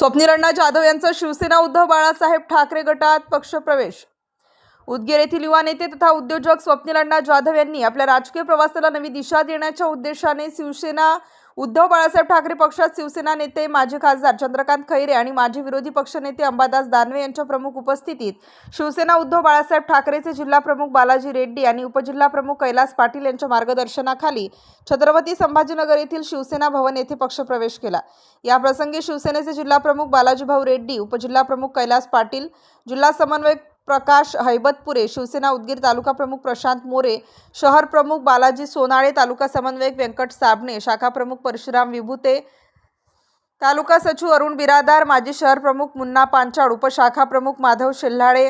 स्वप्नील अण्णा जाधव यांचा शिवसेना उद्धव बाळासाहेब ठाकरे गटात पक्षप्रवेश। उदगीर येथील युवा नेते तथा उद्योजक स्वप्नील अण्णा जाधव यांनी आपल्या राजकीय प्रवासाला नवी दिशा देण्याच्या उद्देशाने शिवसेना उद्धव बाळासाहेब ठाकरे पक्षात शिवसेना नेते माजी खासदार चंद्रकांत खैरे आणि माजी विरोधी पक्षनेते अंबादास दानवे यांच्या प्रमुख उपस्थितीत शिवसेना उद्धव बाळासाहेब ठाकरेचे जिल्हा प्रमुख बालाजी रेड्डी आणि उपजिल्हा प्रमुख कैलास पाटील यांच्या मार्गदर्शनाखाली छत्रपती संभाजीनगर येथील शिवसेना भवन येथे पक्षप्रवेश केला। या प्रसंगी शिवसेनेचे जिल्हा प्रमुख बालाजी भाऊ रेड्डी, उपजिल्हा प्रमुख कैलास पाटील, जिल्हा समन्वयक प्रकाश हैबतपुरे, शिवसेना उदगीर तालुका प्रमुख प्रशांत मोरे, शहर प्रमुख बालाजी सोनाळे, तालुका समन्वयक व्यंकट साबणे, शाखा प्रमुख परशुराम विभूते, तालुका सचिव अरुण बिरादार, माजी शहर प्रमुख मुन्ना पांचाळ, उपशाखा प्रमुख माधव शेल्हाळे,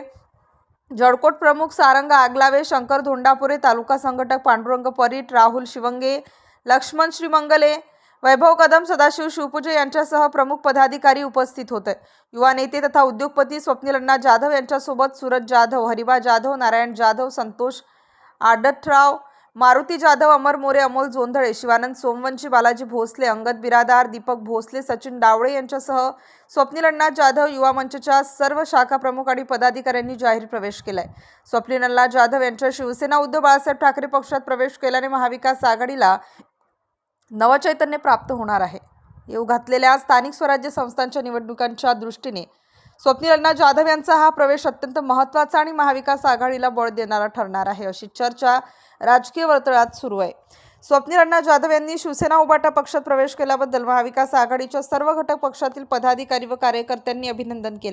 जळकोट प्रमुख सारंग आगलावे, शंकर धोंडापुरे, तालुका संघटक पांडुरंग परीट, राहुल शिवंगे, लक्ष्मण श्रीमंगले, वैभव कदम, सदाशिव शिवपूजे यांच्यासह प्रमुख पदाधिकारी उपस्थित होते। युवा नेते तथा उद्योगपती स्वप्नील अण्णा जाधव यांच्यासोबत सूरज जाधव, हरिबा जाधव, नारायण जाधव, संतोष आडतराव, मारुती जाधव, अमर मोरे, अमोल जोंधळे, शिवानंद सोमवंशी, बालाजी भोसले, अंगद बिरादार, दीपक भोसले, सचिन डावळे यांच्यासह स्वप्नील अण्णा जाधव युवा मंचच्या सर्व शाखा प्रमुख आणि पदाधिकाऱ्यांनी जाहीर प्रवेश केलाय। स्वप्नील अण्णा जाधव यांच्या शिवसेना उद्धव बाळासाहेब ठाकरे पक्षात प्रवेश केल्याने महाविकास आघाडीला नवचैतन्य प्राप्त होणार आहे। येऊ घातलेल्या स्थानिक स्वराज्य संस्थांच्या निवडणुकांच्या दृष्टीने स्वप्नील अण्णा जाधव यांचा हा प्रवेश अत्यंत महत्त्वाचा आणि महाविकास आघाडीला बळ देणारा ठरणार आहे, अशी चर्चा राजकीय वर्तुळात सुरू आहे। स्वप्नील अण्णा जाधव यांनी शिवसेना उभाटा पक्षात प्रवेश केल्याबद्दल महाविकास आघाडीच्या सर्व घटक पक्षातील पदाधिकारी व कार्यकर्त्यांनी अभिनंदन केले।